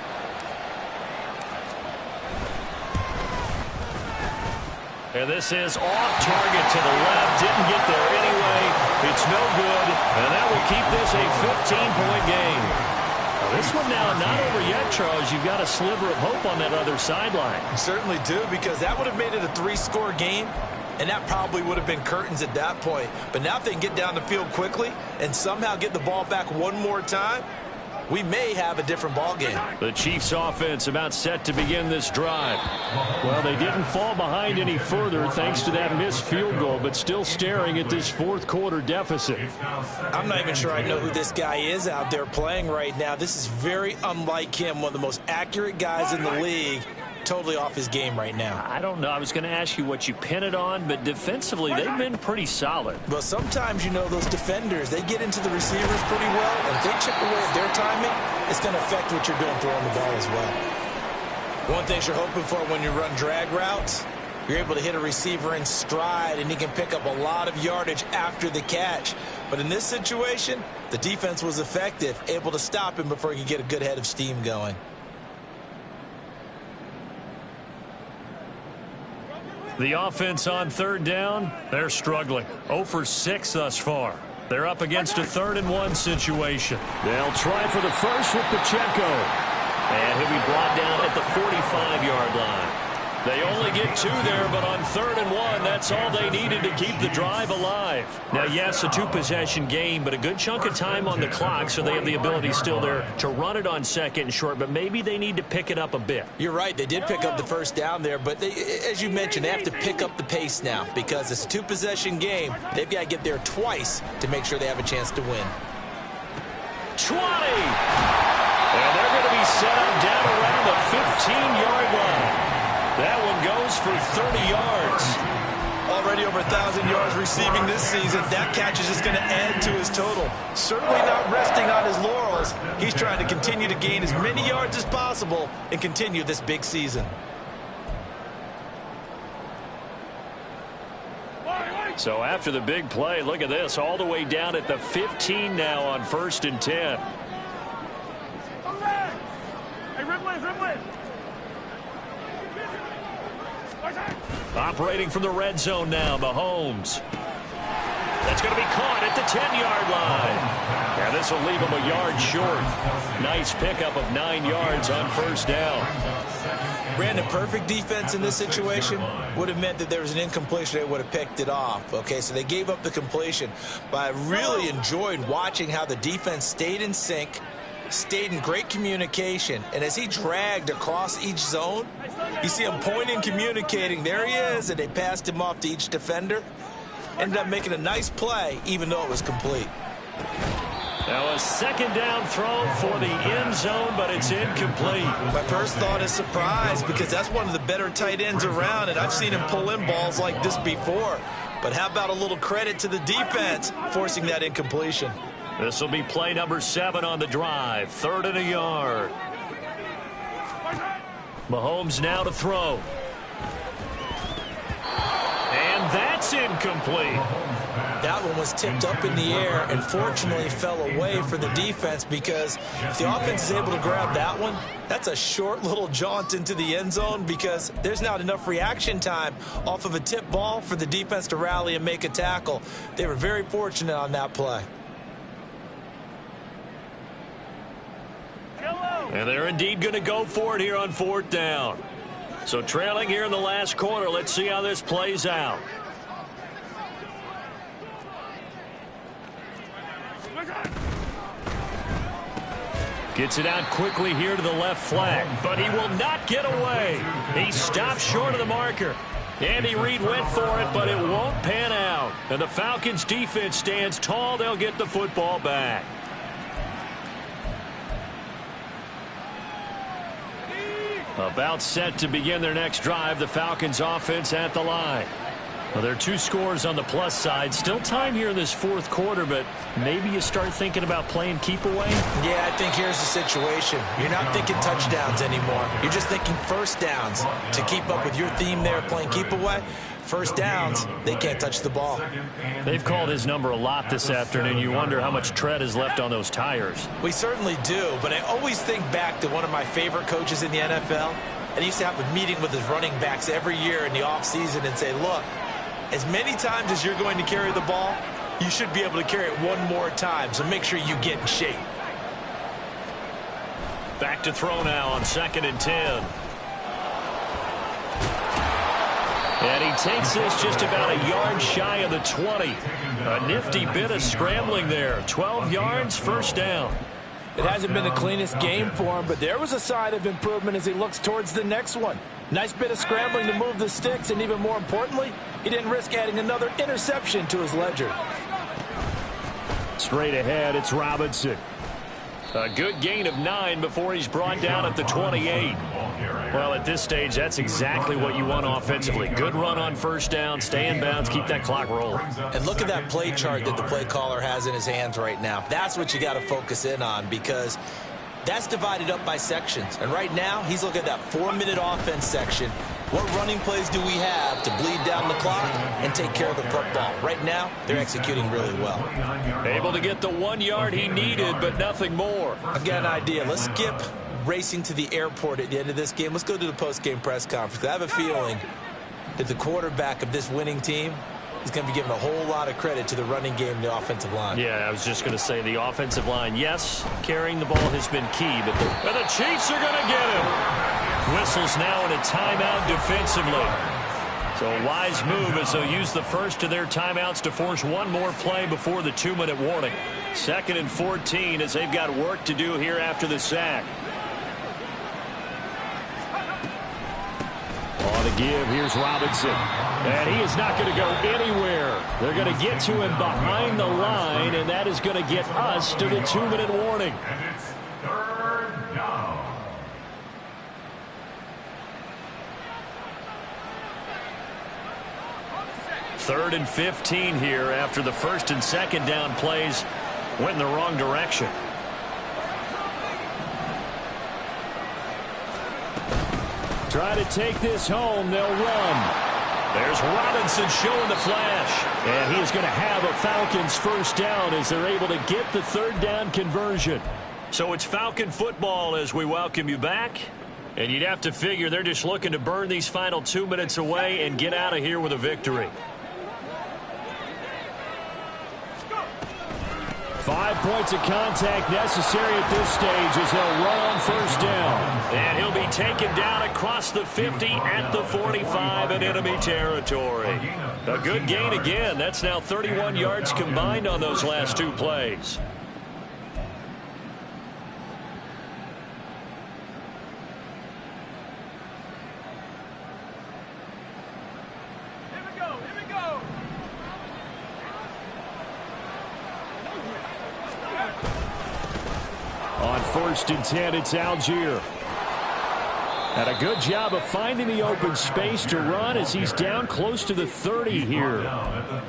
And this is off target to the left. Didn't get there anyway. It's no good, and that will keep this a 15-point game. Now, this one now not over yet, Charles. You've got a sliver of hope on that other sideline. You certainly do, because that would have made it a 3-score game, and that probably would have been curtains at that point. But now if they can get down the field quickly and somehow get the ball back one more time, we may have a different ball game. The Chiefs offense about set to begin this drive. Well, they didn't fall behind any further thanks to that missed field goal, but still staring at this fourth-quarter deficit. I'm not even sure I know who this guy is out there playing right now. This is very unlike him, one of the most accurate guys in the league. Totally off his game right now. I don't know. I was going to ask you what you pin it on, but defensively, they've been pretty solid. Well, sometimes, you know, those defenders, they get into the receivers pretty well, and if they chip away at their timing, it's going to affect what you're doing throwing the ball as well. One thing you're hoping for when you run drag routes, you're able to hit a receiver in stride, and he can pick up a lot of yardage after the catch. But in this situation, the defense was effective, able to stop him before he could get a good head of steam going. The offense on third down, they're struggling. 0 for 6 thus far. They're up against a 3rd-and-1 situation. They'll try for the first with Pacheco. And he'll be brought down at the 45-yard line. They only get 2 there, but on 3rd and 1, that's all they needed to keep the drive alive. Now, yes, a 2-possession game, but a good chunk of time on the clock, so they have the ability still there to run it on 2nd and short, but maybe they need to pick it up a bit. You're right. They did pick up the first down there, but as you mentioned, they have to pick up the pace now because it's a 2-possession game. They've got to get there twice to make sure they have a chance to win. 20! And they're going to be set up down around the 15-yard line. That one goes for 30 yards. Already over 1,000 yards receiving this season. That catch is just going to add to his total. Certainly not resting on his laurels. He's trying to continue to gain as many yards as possible and continue this big season. So after the big play, look at this, all the way down at the 15 now on 1st and 10. Operating from the red zone now, Mahomes. That's going to be caught at the 10-yard line. Yeah, this will leave him a yard short. Nice pickup of 9 yards on 1st down. Brandon, perfect defense in this situation would have meant that there was an incompletion. They would have picked it off. Okay, so they gave up the completion. But I really enjoyed watching how the defense stayed in sync, stayed in great communication, and as he dragged across each zone, you see him pointing, communicating. There he is, and they passed him off to each defender. Ended up making a nice play, even though it was complete. Now a 2nd down throw for the end zone, but it's incomplete. My first thought is surprise, because that's one of the better tight ends around, and I've seen him pull in balls like this before. But how about a little credit to the defense forcing that incompletion? This will be play number 7 on the drive. 3rd and a yard. Mahomes now to throw. And that's incomplete. That one was tipped up in the air and fortunately fell away for the defense, because if the offense is able to grab that one, that's a short little jaunt into the end zone, because there's not enough reaction time off of a tip ball for the defense to rally and make a tackle. They were very fortunate on that play. And they're indeed going to go for it here on 4th down. So trailing here in the last quarter, let's see how this plays out. Gets it out quickly here to the left flank, but he will not get away. He stopped short of the marker. Andy Reid went for it, but it won't pan out. And the Falcons defense stands tall. They'll get the football back. About set to begin their next drive, the Falcons offense at the line. Well, there are 2 scores on the plus side. Still time here in this 4th quarter, but maybe you start thinking about playing keep away? Yeah, I think here's the situation. You're not thinking touchdowns anymore. You're just thinking 1st downs to keep up with your theme there, playing keep away. first downs, they can't touch the ball. They've called his number a lot this afternoon. You wonder how much tread is left on those tires. We certainly do, but I always think back to one of my favorite coaches in the NFL, and he used to have a meeting with his running backs every year in the offseason and say, look, as many times as you're going to carry the ball, you should be able to carry it one more time, so make sure you get in shape. Back to throw now on 2nd and 10. And he takes this just about a yard shy of the 20. A nifty bit of scrambling there. 12 yards, first down. It hasn't been the cleanest game for him, but there was a sign of improvement as he looks towards the next one. Nice bit of scrambling to move the sticks, and even more importantly, he didn't risk adding another interception to his ledger. Straight ahead, it's Robinson. A good gain of 9 before he's brought down at the 28. Well, at this stage, that's exactly what you want offensively. Good run on first down, stay in bounds, keep that clock rolling. And look at that play chart that the play caller has in his hands right now. That's what you got to focus in on, because that's divided up by sections. And right now, he's looking at that 4-minute offense section. What running plays do we have to bleed down the clock and take care of the football? Right now, they're executing really well. Able to get the 1 yard he needed, but nothing more. I've got an idea. Let's skip racing to the airport at the end of this game. Let's go to the post-game press conference. I have a feeling that the quarterback of this winning team is going to be giving a whole lot of credit to the running game and the offensive line. Yeah, I was just going to say the offensive line, yes, carrying the ball has been key, but the Chiefs are going to get him. Whistles now in a timeout defensively. So a wise move as they'll use the first of their timeouts to force one more play before the 2-minute warning. 2nd and 14 as they've got work to do here after the sack. On the give, here's Robinson. And he is not going to go anywhere. They're going to get to him behind the line, and that is going to get us to the 2-minute warning. And it's 3rd down. 3rd and 15 here after the 1st and 2nd down plays went in the wrong direction. Try to take this home. They'll run. There's Robinson showing the flash. And he is going to have a Falcons first down as they're able to get the 3rd down conversion. So it's Falcon football as we welcome you back. And you'd have to figure they're just looking to burn these final 2 minutes away and get out of here with a victory. 5 points of contact necessary at this stage as they'll run on first down. And he'll be taken down across the 50 at the 45 in enemy territory. A good gain again. That's now 31 yards combined on those last 2 plays. On 1st and 10, it's Algier. And a good job of finding the open space to run as he's down close to the 30 here.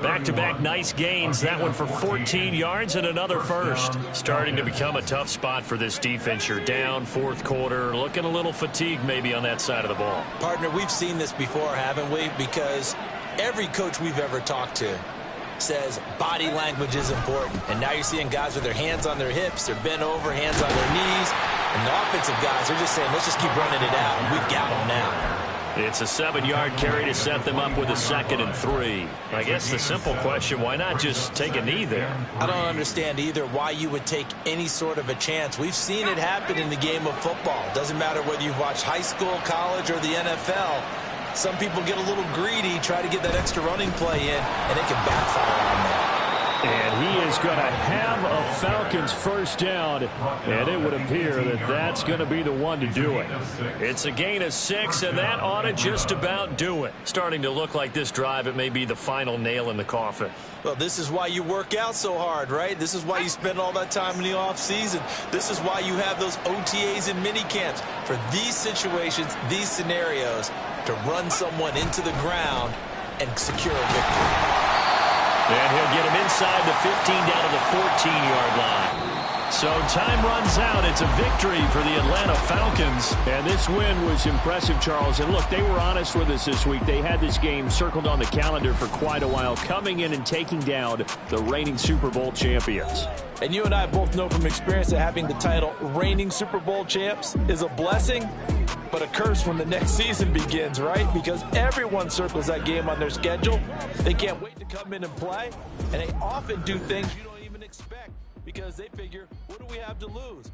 Back-to-back nice gains. That one for 14 yards and another first. Starting to become a tough spot for this defense. You're down 4th quarter. Looking a little fatigued maybe on that side of the ball. Partner, we've seen this before, haven't we? Because every coach we've ever talked to says body language is important. And now you're seeing guys with their hands on their hips, they're bent over, hands on their knees. And the offensive guys are just saying, let's just keep running it out. And we've got them now. It's a 7-yard carry to set them up with a 2nd and 3. I guess the simple question, why not just take a knee there? I don't understand either why you would take any sort of a chance. We've seen it happen in the game of football. Doesn't matter whether you've watched high school, college, or the NFL. Some people get a little greedy, try to get that extra running play in, and it can backfire on them. And he is going to have a Falcons first down, and it would appear that that's going to be the one to do it. It's a gain of 6, and that ought to just about do it. Starting to look like this drive, it may be the final nail in the coffin. Well, this is why you work out so hard, right? This is why you spend all that time in the offseason. This is why you have those OTAs and mini camps. For these situations, these scenarios, to run someone into the ground and secure a victory. And he'll get him inside the 15 down to the 14-yard line. So time runs out. It's a victory for the Atlanta Falcons. And this win was impressive, Charles. And look, they were honest with us this week. They had this game circled on the calendar for quite a while, coming in and taking down the reigning Super Bowl champions. And you and I both know from experience that having the title reigning Super Bowl champs is a blessing, but a curse when the next season begins, right? Because everyone circles that game on their schedule. They can't wait to come in and play, and they often do things you don't even expect because they figure, what do we have to lose?